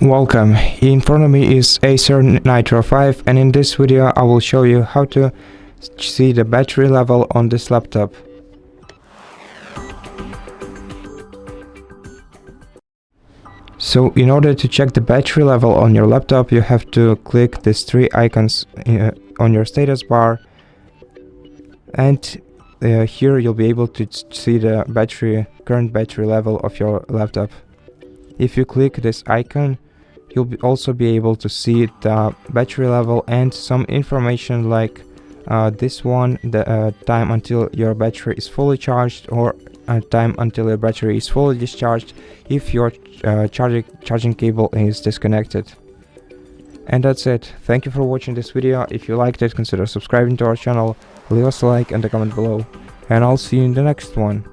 Welcome, in front of me is ACER Nitro 5, and in this video I will show you how to see the battery level on this laptop. So in order to check the battery level on your laptop, you have to click these three icons on your status bar, and here you'll be able to see the current battery level of your laptop. If you click this icon, you'll also be able to see the battery level and some information like this one, the time until your battery is fully charged, or time until your battery is fully discharged if your charging cable is disconnected. And that's it. Thank you for watching this video. If you liked it, consider subscribing to our channel, leave us a like and a comment below, and I'll see you in the next one.